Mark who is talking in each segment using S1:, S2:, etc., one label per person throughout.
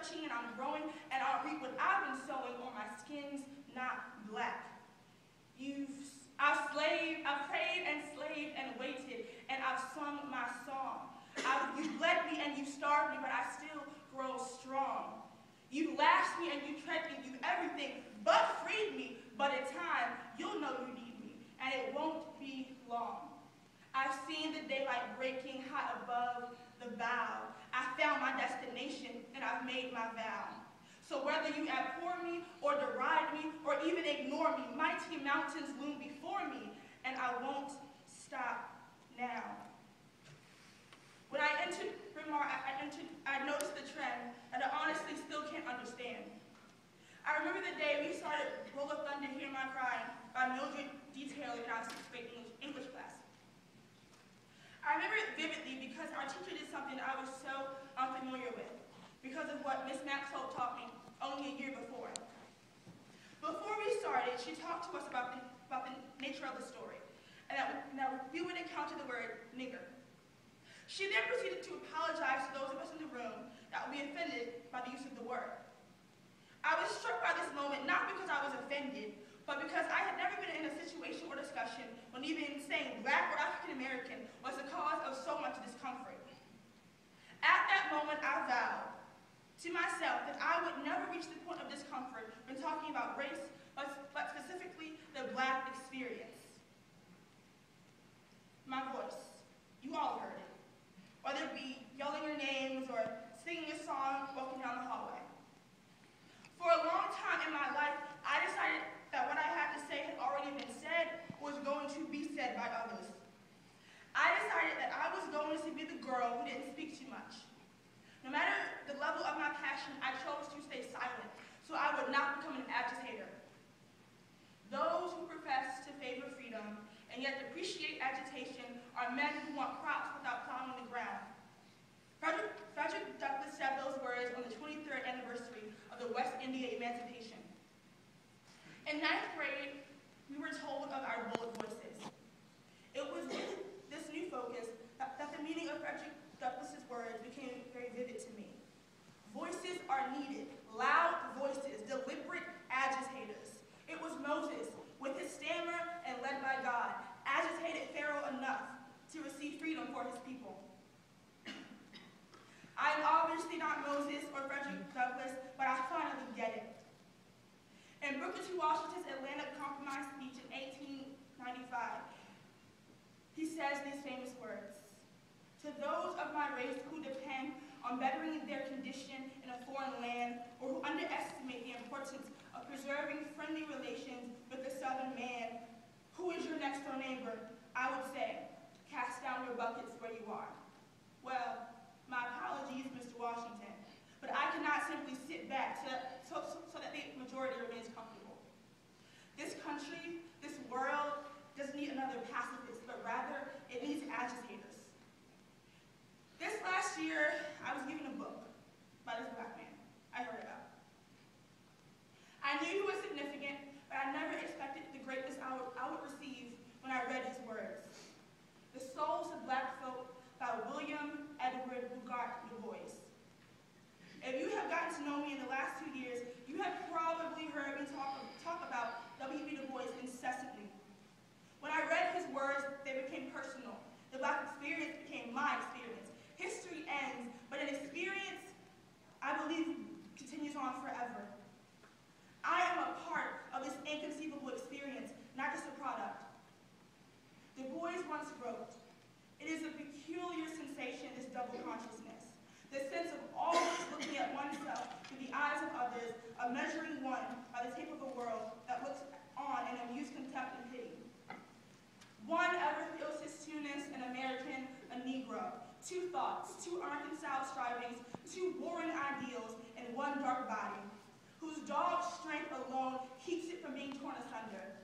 S1: stretching and I'm growing, and I'll reap what I've been sowing, or my skin's not black. I've prayed and slaved and waited, and I've sung my song. You've bled me and you've starved me, but I still grow strong. You've lashed me and you've tread me, you've everything but freed me, but in time, you'll know you need me, and it won't be long. I've seen the daylight breaking high above the bow. I found my destination, and I've made my vow. So whether you abhor me, or deride me, or even ignore me, mighty mountains loom before me, and I won't stop now. When I entered Bryn Mawr, I noticed the trend that I honestly still can't understand. I remember the day we started Roll of Thunder, Hear My Cry by Mildred D. Taylor in our 6th grade English class. I remember it vividly because our teacher did something I was so unfamiliar with, because of what Miss Maxwell taught me only a year before. Before we started, she talked to us about the nature of the story, and that we would encounter the word nigger. She then proceeded to apologize to those of us in the room that would be offended by the use of the word. I was struck by this moment not because I was offended, but because I had never been in a situation or discussion when even saying Black or African American was the cause of so much discomfort. At that moment, I vowed to myself that I would never reach the point of discomfort when talking about race, but specifically the Black experience. My voice, you all heard it, whether it be yelling your names or singing a song walking down the hallway. For a long time in my life, I decided that what I had to say had already been said or was going to be said by others. I decided that I was going to be the girl who didn't speak too much. No matter the level of my passion, I chose to stay silent so I would not become an agitator. Those who profess to favor freedom and yet depreciate agitation are men who want crops without plowing the ground. Frederick Douglass said those words on the 23rd anniversary of the West India Emancipation. In 9th grade, we were told of our bold voices. It was with this new focus that the meaning of Frederick Douglass's words became very vivid to me. Voices are needed, loud voices, deliberate agitators. It was Moses, with his stammer and led by God, agitated Pharaoh enough to receive freedom for his people. I am obviously not Moses or Frederick Douglass, but I finally get it. In Booker T. Washington's Atlantic Compromise speech in 1895, he says these famous words: "To those of my race who depend on bettering their condition in a foreign land, or who underestimate the importance of preserving friendly relations with the Southern man, who is your next door neighbor, I would say, cast down your buckets where you are." Well, my apologies, Mr. Washington, but I cannot simply sit back so that the majority remains comfortable. This country, this world, doesn't need another pacifist, but rather it needs agitators. This last year, I was given a book by this Black man I heard about. I knew he was significant, but I never expected the greatness I would receive when I read his words. The Souls of Black Folk by William Edward Bogart Du Bois. If you have gotten to know me in the last 2 years, you have probably heard me talk about W.B. Du Bois incessantly. When I read his words, they became personal. The Black experience became my experience. History ends, but an experience, I believe, continues on forever. I am a part of this inconceivable experience, not just a product. Du Bois once wrote, "It is a peculiar sensation, this double consciousness, the sense of always looking at oneself through the eyes of others, of measuring one by the tape of a world that looks on in amused contempt and pity. One ever feels his two-ness, an American, a Negro, two thoughts, two unreconciled strivings, two warring ideals in one dark body, whose dogged strength alone keeps it from being torn asunder."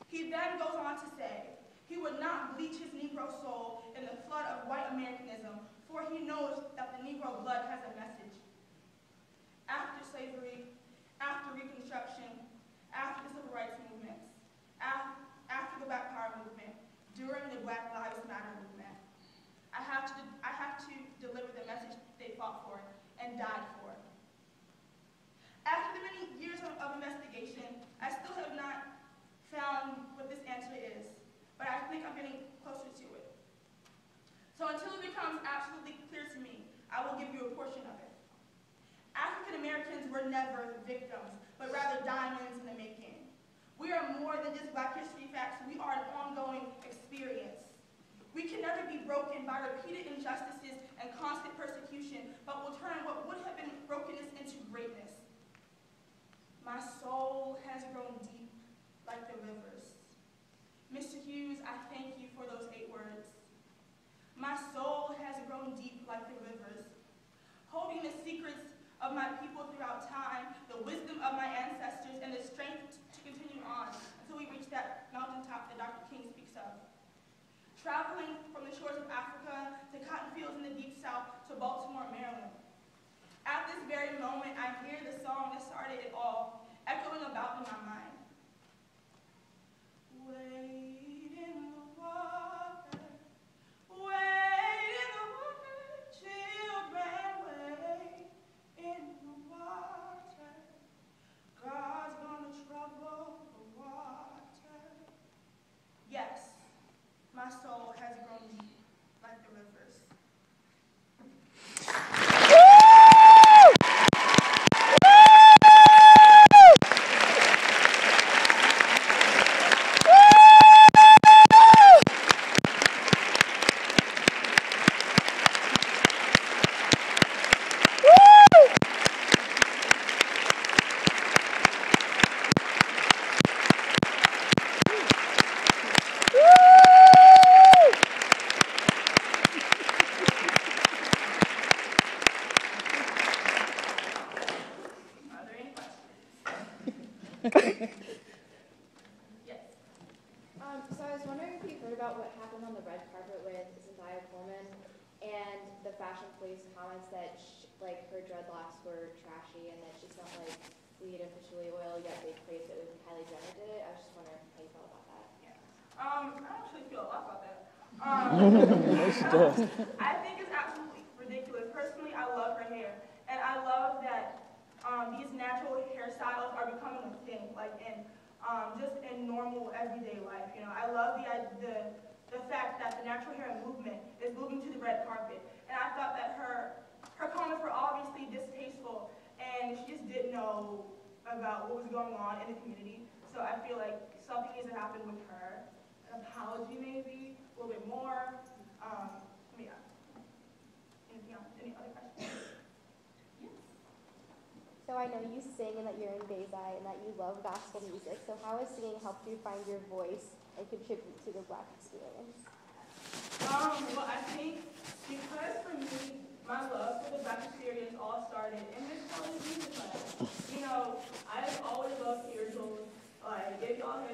S1: He then goes on to say, he would not bleach his Negro soul in the flood of white Americanism, for he knows that the Negro blood has a message. After slavery, after Reconstruction, after the Civil Rights movements, after the Black Power movement, during the Black Lives Matter movement, I have to deliver the message they fought for and died for. were never victims, but rather diamonds in the making. We are more than just Black history facts. We are an ongoing experience. We can never be broken by repeated injustices and constant persecution, but will turn what would have been brokenness into greatness. My soul has grown deep like the rivers. Mr. Hughes, I thank you for those 8 words. My soul has grown deep like the rivers, holding the secrets of my people throughout time, the wisdom of my ancestors, and the strength to continue on until we reach that mountaintop that Dr. King speaks of. Traveling from the shores of Africa to cotton fields in the deep south to Baltimore, Maryland. At this very moment, I hear the song that started it all, echoing about in my mind. Wade in the water, wade in the water, children, wade in the water. God's gonna trouble the water. Yes, my soul has grown deep like the rivers.
S2: So I was wondering if you heard about what happened on the red carpet with Zendaya Coleman and the fashion police comments that her dreadlocks were trashy and that she smelled like weed and patchouli oil, yet they praised it when Kylie Jenner did it. I was just wondering how you felt about that.
S1: Yeah. I actually feel a lot about that. I think it's absolutely ridiculous. Personally, I love her hair, and I love that these natural hairstyles are becoming a thing, just in normal everyday life. You know, I love the fact that the natural hair movement is moving to the red carpet, and I thought that her comments were obviously distasteful, and she just didn't know about what was going on in the community. So I feel like something needs to happen with her, an apology maybe, a little bit more. Yeah. Anything else? Any other questions?
S2: So I know you sing and that you're in Bezai and that you love gospel music. So how has singing helped you find your voice and contribute to the Black experience?
S1: Well, I think because for me, my love for the Black experience all started in this college music class. You know, I've always loved spirituals. Like, if y'all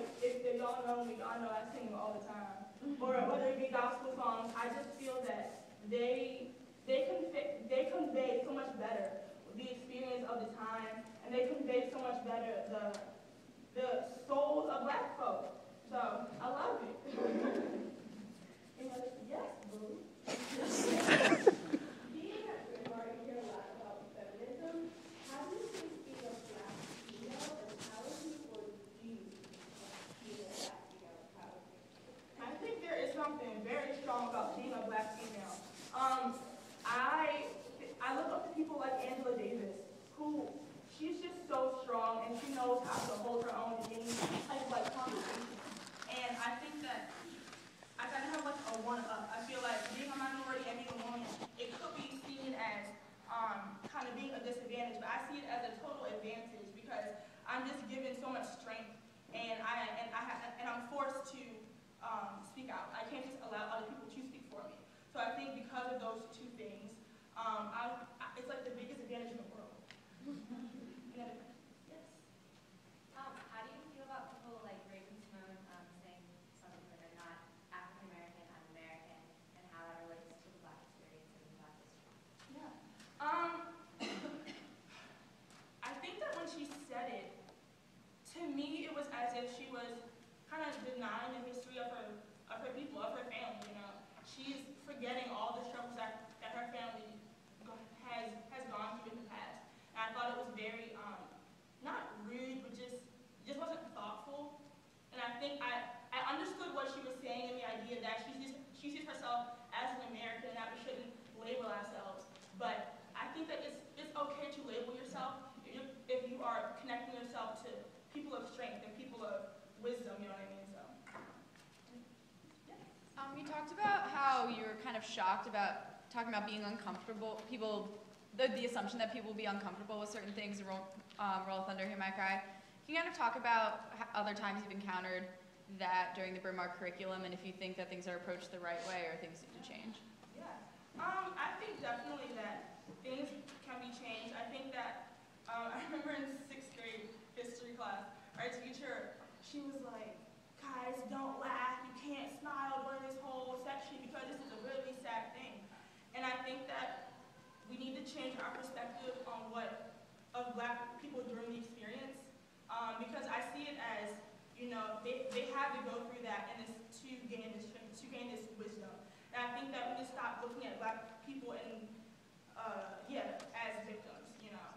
S1: know me, y'all know I sing all the time. Or whether it be gospel songs, I just feel that they convey so much better the experience of the time, and they convey so much better the souls of Black folk. So I love it. Yes, boo.
S3: Being at Bryn you hear a lot about feminism. How do you think being a Black female empowers you, or do you being a Black female empowers you?
S1: I think there is something very strong about being a Black female. I look up to people like Angela Davis, who she's just so strong and she knows how to hold her own in any type of conversation. And I think that I kind of have a one-up. I feel like being a minority and being a woman, it could be seen as kind of being a disadvantage, but I see it as a total advantage because I'm just given so much strength, and I'm forced to speak out. I can't just allow other people to speak for me. So I think because of those two things, it's like the biggest advantage in the world. Yes.
S4: How do you feel about people kind of shocked about talking about being uncomfortable. People, the assumption that people will be uncomfortable with certain things. Roll of Thunder, Hear My Cry. Can you kind of talk about other times you've encountered that during the Bryn Mawr curriculum, and if you think that things are approached the right way or things need to change?
S1: Yeah. I think definitely that things can be changed. I think that, I remember in 6th grade history class, our teacher, she was like, guys, don't laugh, you can't smile during this whole section because this is a really sad thing. And I think that we need to change our perspective on of Black people during the experience, because I see it as, you know, they had to go through that and it's to gain this wisdom. And I think that we need to stop looking at Black people and, as victims, you know.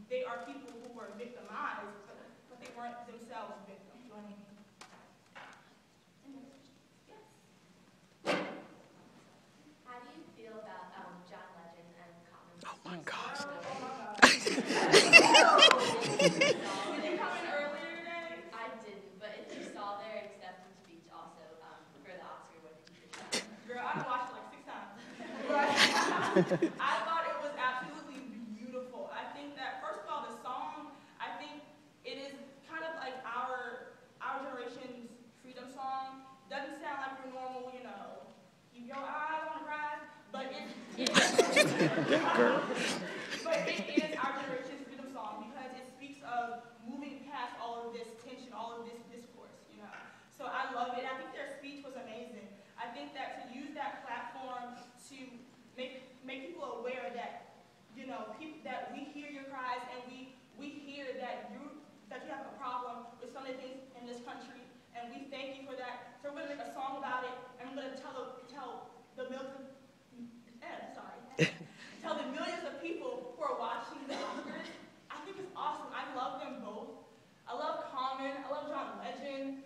S1: They are people who were victimized, but they weren't themselves victims, you know what I mean? Yes.
S5: How do you feel about John Legend and Common?
S6: Oh my gosh.
S1: Oh my God. Did you come in earlier today?
S5: I didn't, but if you saw their acceptance speech also for the Oscar-winning Trisha.
S1: Girl, I watched it like 6 times. I thought it was absolutely beautiful. I think that, first of all, the song, I think it is kind of like our generation's freedom song. Doesn't sound like your normal, you know, keep your eyes on the prize, but it is our generation's freedom song because it speaks of moving past all of this tension, all of this discourse, you know. So I love it. I think their speech was amazing. I think that to use that platform to make people aware that, you know, that we hear your cries and we hear that you have a problem with some of the things in this country, and we thank you for that. So we're gonna make a song about it, and we're gonna tell the millions of people who are watching the Oscars. I think it's awesome. I love them both. I love Common. I love John Legend.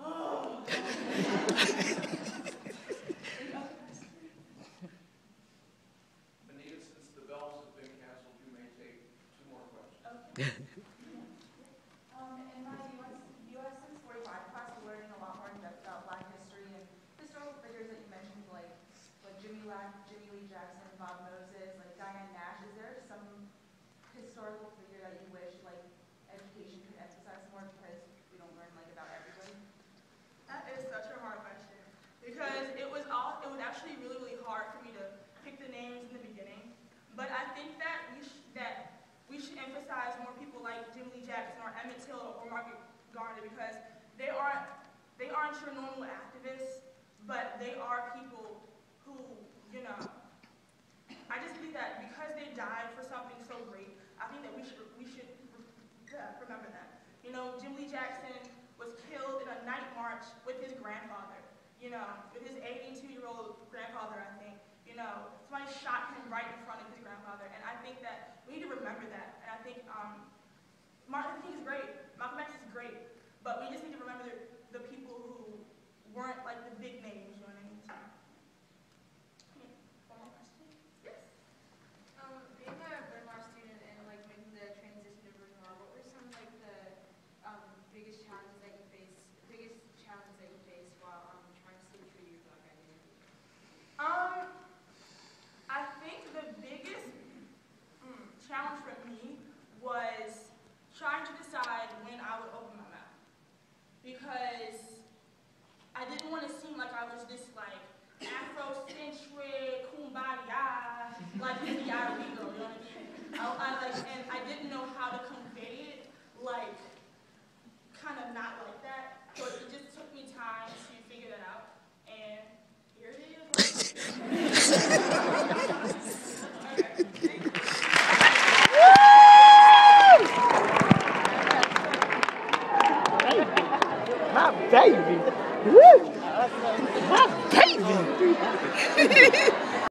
S1: Oh.
S7: Monita, since the bells have been canceled, you may take 2 more questions.
S1: Okay.
S8: In my US Since 45 class, we're learning a lot more in depth about Black history and historical figures that you mentioned, like Jimmy Lee Jackson, Bob Moses, like Diane Nash. Is there some historical figure that you wish education could emphasize more because we don't learn about everybody?
S1: That is such a hard question because it was actually really, really hard for me to pick the names in the beginning. But I think that we should emphasize more people like Jimmy Lee Jackson or Emmett Till or Margaret Garner because they aren't your normal activists, but they are people who, you know, I just think that because they died for something so great, I think that we should remember that. You know, Jimmy Lee Jackson was killed in a night march with his grandfather, you know, with his 82-year-old grandfather, I think. You know, somebody shot him right in front of his grandfather, and I think that we need to remember that. And I think Martin Luther King is great, Malcolm X is great, but we just need to remember the people who weren't like the big names, you know what I mean? So, one more question? Yes.
S9: Being a Bryn Mawr student and making the transition to Bryn Mawr, what were some of the biggest challenges that you faced while trying to stay true to your Black identity?
S1: I think the biggest challenge for me was trying to decide when I would open my mouth. Because I didn't want to seem like I was this Afrocentric, kumbaya, this DIY girl, you know what I mean? And I didn't know how to convey it